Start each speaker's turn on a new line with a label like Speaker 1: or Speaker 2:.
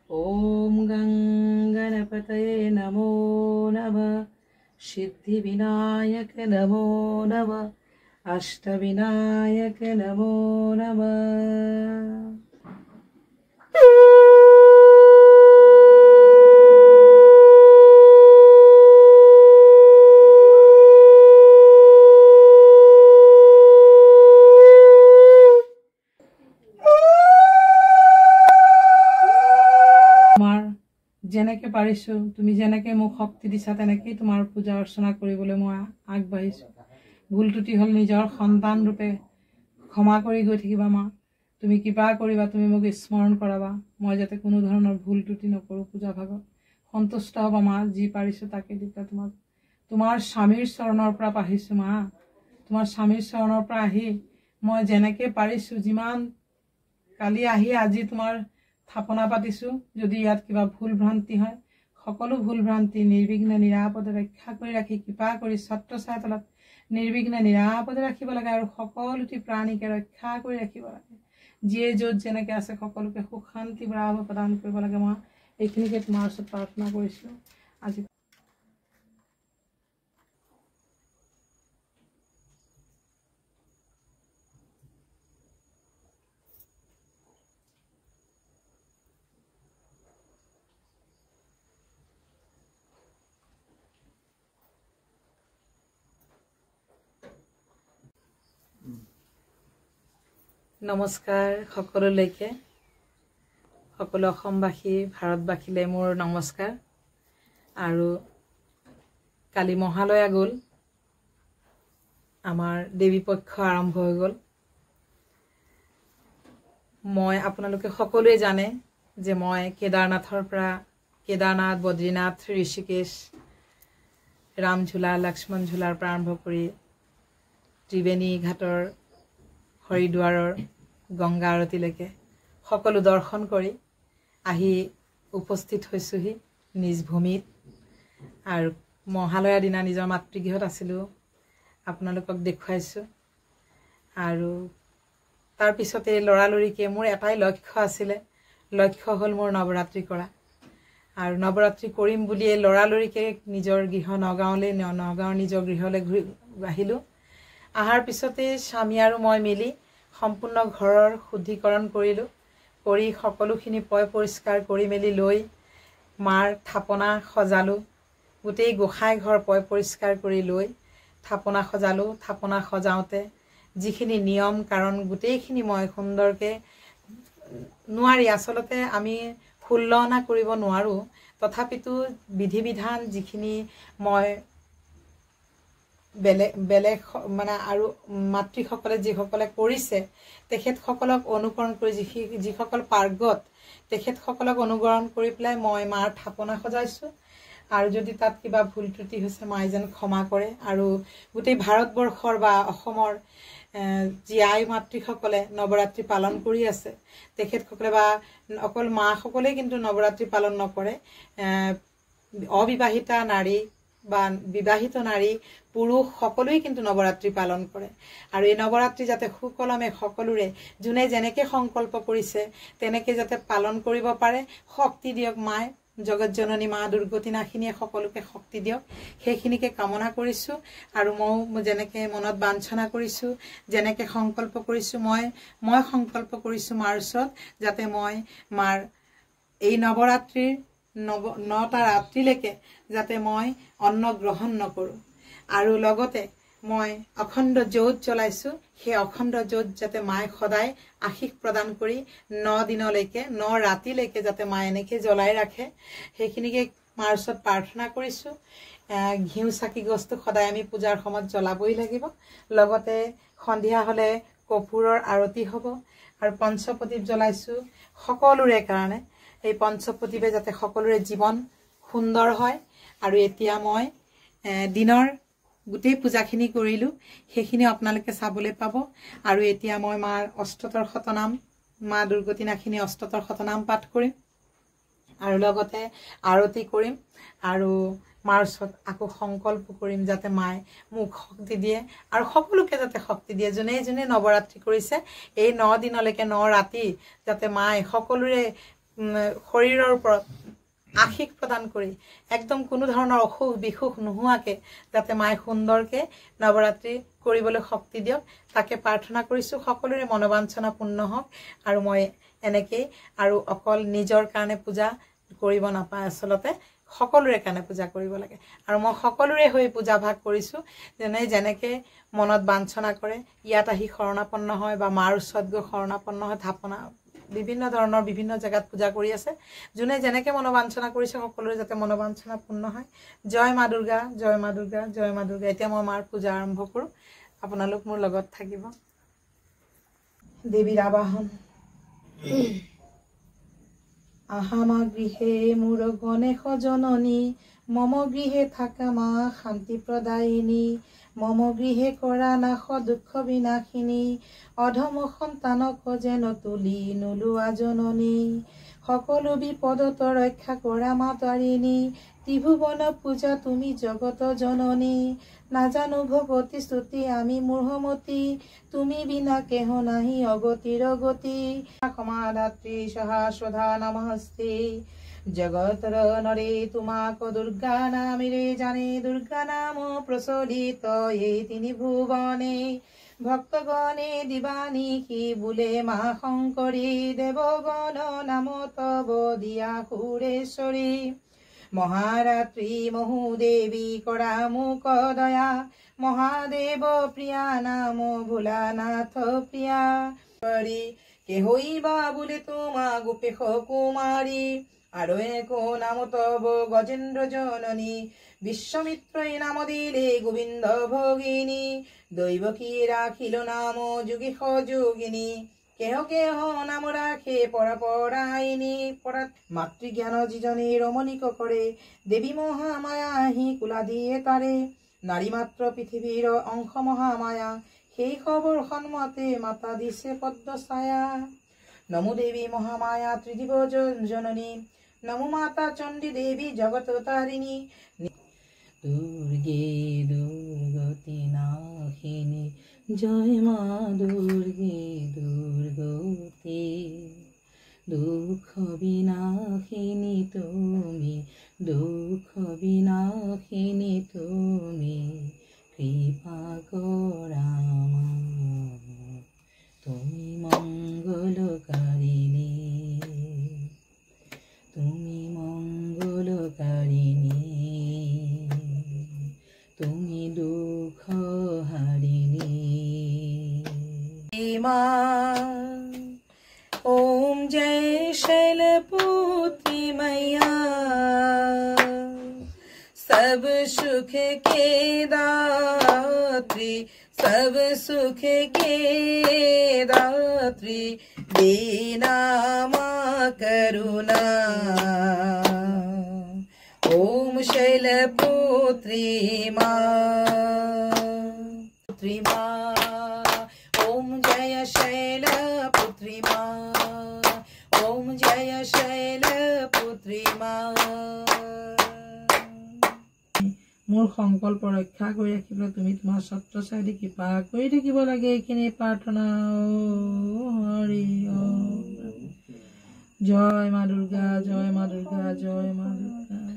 Speaker 1: ओम गणपतये नमो नमः सिद्धिविनायक नमो नमः अष्टविनायक नमो नमः। যেনেকে পাৰিছো তুমি যেনেকে মোক শক্তি দিছা তেনেকেই তোমাৰ পূজা অৰ্চনা কৰিবলৈ মই আগবাঢ়িছো। ভুল ত্ৰুটি হল নিজৰ সন্তান ৰূপে ক্ষমা কৰি গৈ থাকিবা মা। তুমি কৃপা কৰিবা, তুমি মোক স্মৰণ কৰাবা, মই যাতে কোনো ধৰণৰ ভুল ত্ৰুটি নকৰো। পূজা ভাগত সন্তুষ্ট হবা মা, যি পাৰিছো তাকে দিবা। তোমাৰ স্বামীৰ চৰণৰ পৰা আহিছো মা, তোমাৰ স্বামীৰ চৰণৰ পৰা আহি মই যেনেকে পাৰিছো, যিমান কালি আহি আজি তোমাৰ থাপনা পাতিছো। যদি ইয়াত কিবা ভুল ভ্ৰান্তি হয়, সকলো ভুল ভ্ৰান্তি নিৰ্বিঘ্নে নিৰাপদে ৰক্ষা কৰি ৰাখি কৃপা কৰি ছত্ৰ ছায়া তলত নিৰ্বিঘ্নে নিৰাপদে ৰাখিব লাগে আৰু সকলোটি প্ৰাণীকে ৰক্ষা কৰি ৰাখিব লাগে। যিয়ে য'ত যেনেকে আছে সকলোকে সুখ শান্তি প্ৰদান কৰিব লাগে মা। এইখিনিকে তোমাৰ ওচৰত প্ৰাৰ্থনা কৰিছো আজি। নমস্কাৰ সকলোলৈকে, সকলো অসমবাসী ভাৰতবাসীলৈ মোৰ নমস্কাৰ। আৰু কালি মহালয়া গ'ল, আমাৰ দেৱী পক্ষ আৰম্ভ হৈ গ'ল। মই আপোনালোকে সকলোৱে জানে যে মই কেদাৰনাথৰ পৰা কেদাৰনাথ, বদ্ৰীনাথ, ঋষিকেশ, ৰামঝোলা, লক্ষ্মণ ঝোলাৰ পৰা আৰম্ভ কৰি ত্ৰিবেণী ঘাটৰ হৰিদ্বাৰৰ গংগা আৰতিলৈকে সকলো দৰ্শন কৰি আহি উপস্থিত হৈছোহি নিজ ভূমিত। আৰু মহালয়াৰ দিনা নিজৰ মাতৃগৃহত আছিলোঁ, আপোনালোকক দেখুৱাইছোঁ। আৰু তাৰপিছতে লৰালৰিকে মোৰ এটাই লক্ষ্য আছিলে, লক্ষ্য হ'ল মোৰ নৱৰাত্ৰি কৰা। আৰু নৱৰাত্ৰি কৰিম বুলিয়ে লৰালৰিকে নিজৰ গৃহ নগাঁৱলৈ নিজৰ গৃহলৈ আহিলোঁ। অহাৰ পিছতে স্বামী আৰু মই মিলি সম্পূৰ্ণ ঘৰৰ শুদ্ধিকৰণ কৰিলোঁ। কৰি সকলোখিনি পয় পৰিষ্কাৰ কৰি মেলি লৈ মাৰ থাপনা সজালোঁ। গোটেই গোসাঁই ঘৰ পয় পৰিষ্কাৰ কৰি লৈ থাপনা সজালোঁ। থাপনা সজাওঁতে যিখিনি নিয়ম কাৰণ গোটেইখিনি মই সুন্দৰকৈ নোৱাৰি, আচলতে আমি ফুল্লনা কৰিব নোৱাৰোঁ, তথাপিতো বিধি বিধান যিখিনি মই বেলেগ মানে আৰু মাতৃসকলে যিসকলে কৰিছে তেখেতসকলক অনুকৰণ কৰি, যিসকল পাৰ্গত তেখেতসকলক অনুকৰণ কৰি পেলাই মই মাৰ থাপনা সজাইছোঁ। আৰু যদি তাত কিবা ভুল ত্ৰুটি হৈছে মায়ে যেন ক্ষমা কৰে। আৰু গোটেই ভাৰতবৰ্ষৰ বা অসমৰ যি আই মাতৃসকলে নৱৰাত্ৰি পালন কৰি আছে তেখেতসকলে বা অকল মাসকলেই কিন্তু নৱৰাত্ৰি পালন নকৰে, অবিবাহিতা নাৰী বা বিবাহিত নাৰী পুৰুষ সকলোৱে কিন্তু নৱৰাত্ৰি পালন কৰে। আৰু এই নৱৰাত্ৰি যাতে সুকলমে সকলোৰে যোনে যেনেকৈ সংকল্প কৰিছে তেনেকৈ যাতে পালন কৰিব পাৰে, শক্তি দিয়ক মায়ে, জগত জননী মা দুৰ্গতি নাশিনীয়ে সকলোকে শক্তি দিয়ক, সেইখিনিকে কামনা কৰিছোঁ। আৰু মই যেনেকৈ মনত বাঞ্ছনা কৰিছোঁ, যেনেকৈ সংকল্প কৰিছোঁ, মই সংকল্প কৰিছোঁ মাৰ ওচৰত যাতে মই মাৰ এই নৱৰাত্ৰিৰ 9টা ৰাত্ৰিলৈকে যাতে মই অন্ন গ্ৰহণ নকৰোঁ। আৰু লগতে মই অখণ্ড জ্যোত জ্বলাইছোঁ, সেই অখণ্ড জ্যোত যাতে মায়ে সদায় আশীষ প্ৰদান কৰি 9 দিনলৈকে 9 ৰাতিলৈকে যাতে মায়ে এনেকৈ জ্বলাই ৰাখে, সেইখিনিকে মাৰ ওচৰত প্ৰাৰ্থনা কৰিছোঁ। ঘিউ চাকি গছটো সদায় আমি পূজাৰ সময়ত জ্বলাবই লাগিব। লগতে সন্ধিয়া হ'লে কৰ্পূৰৰ আৰতি হ'ব। আৰু পঞ্চপ্ৰদীপ জ্বলাইছোঁ সকলোৰে কাৰণে, এই পঞ্চপ্ৰদীপে যাতে সকলোৰে জীৱন সুন্দৰ হয়। আৰু এতিয়া মই দিনৰ গোটেই পূজাখিনি কৰিলোঁ, সেইখিনি আপোনালোকে চাবলৈ পাব। আৰু এতিয়া মই মাৰ অষ্টতৰ শতনাম, মা দুৰ্গতি নাশিনী অষ্টতৰ শতনাম পাঠ কৰিম আৰু লগতে আৰতি কৰিম। আৰু মাৰ ওচৰত আকৌ সংকল্প কৰিম যাতে মায়ে মোক শক্তি দিয়ে আৰু সকলোকে যাতে শক্তি দিয়ে। যোনে যোনে নৱৰাত্ৰি কৰিছে এই 9 দিনলৈকে 9 ৰাতি যাতে মায়ে সকলোৰে শৰীৰৰ ওপৰত আশীষ প্ৰদান কৰি একদম কোনো ধৰণৰ অসুখ বিসুখ নোহোৱাকে যাতে মায়ে সুন্দৰকে নৱৰাত্ৰি কৰিবলৈ শক্তি দিয়ক তাকে প্ৰাৰ্থনা কৰিছো সকলোৰে মনোবাঞ্ছনা পূৰ্ণ হওক আৰু মই এনেকৈ আৰু অকল নিজৰ কাৰণে পূজা কৰিব নাপায় আচলতে সকলোৰে কাৰণে পূজা কৰিব লাগে আৰু মই সকলোৰে হৈ পূজা ভাগ কৰিছো যেনেকৈ মনত বাঞ্ছনা কৰে ইয়াত আহি শৰণাপন্ন হয় বা মাৰ ওচৰত গৈ শৰণাপন্ন হয় থাপনা বিভিন্ন ধৰণৰ বিভিন্ন জায়গাত পূজা কৰি আছে যোনে যেনেকৈ মনোবাঞ্ছনা কৰিছে সকলোৰে যাতে মনোবাঞ্ছনা পূৰ্ণ হয় জয় মা দুৰ্গা জয় মা দুৰ্গা জয় মা দুৰ্গা এতিয়া মই মাৰ পূজা আৰম্ভ কৰোঁ আপোনালোক মোৰ লগত থাকিব দেৱীৰ আবাহন আহা মা গৃহে মোৰ গণেশ জননী মম গৃহে থাকা মা শান্তি প্ৰদায়িনী মম গৃহে কৰা নাশ দুঃখ বিনাশিনী অধম সন্তানক যেন তুলি নোলোৱা জননী সকলো বিপদত ৰক্ষা কৰা মা তাৰিণী ত্ৰিভুৱন পূজা তুমি জগত জননী নাজানো ভগতি স্তুতি আমি মূঢ়মতি তুমি বিনা কেহ নাহি অগতিৰ গতি ক্ষমাদাত্ৰী সহাস্বধা নমস্তে জগতৰ নৰে তোমাক দুৰ্গা নামেৰে জানে দুৰ্গা নাম প্ৰচলিত এই তিনি ভুৱনে ভক্তগণে দিবানিশি বোলে মা শংকৰী দেৱগণ নাম তব দিয়া সুৰেশ্বৰী মহাৰাত্ৰি মহুদেৱী কৰা মোক দয়া মহাদেৱ প্ৰিয়া নাম ভোলানাথ প্ৰিয়া কেহইবা বোলে তোমা গোপেশ কুমাৰী আৰু একো নাম তব গজেন্দ্ৰ জননী বিশ্বমিত্ৰই নাম দিলে গোবিন্দ ভগিনী দৈৱকী ৰাখিল নাম যোগীশ যোগিনী কেহ কেহ নাম ৰাখে পৰাপৰায়িনী মাতৃজ্ঞান যিজনে ৰমণীক কৰে দেৱী মহামায়া আহি কোলা দিয়ে তাৰে নাৰী মাত্ৰ পৃথিৱীৰ অংশ মহামায়া সেই খবৰ সন্মতে মাতা দিছে পদ্ম ছায়া নমো দেৱী মহামায়া ত্ৰিদিব জননী নমো মাতা চণ্ডী দেৱী জগত তাৰিণী দুৰ্গে দুৰ্গতি নাশিনী জয় মা দুৰ্গে দুৰ্গতি দুঃখ বিনাশিনী তুমি দুঃখ বিনাশিনী তুমি কৃপা কৰা তুমি মঙ্গলকাৰিণী তুমি মঙ্গলকাৰিণী তুমি দুঃখ হাৰিণী মা ओम जय शैलपुत्री मैया सब सुख के दात्री सब सुख के दात्री देना मां करुणा ओम शैलपुत्री मां ओम जय शैलपुत्री मां ओम जय शैलपुत्री मां মোৰ সংকল্প ৰক্ষা কৰি ৰাখিব তুমি তোমাৰ ছত্ৰ ছাইদি কৃপা কৰি থাকিব লাগে এইখিনি প্ৰাৰ্থনা হৰি জয় মা দুৰ্গা জয় মা দুৰ্গা জয় মা দুৰ্গা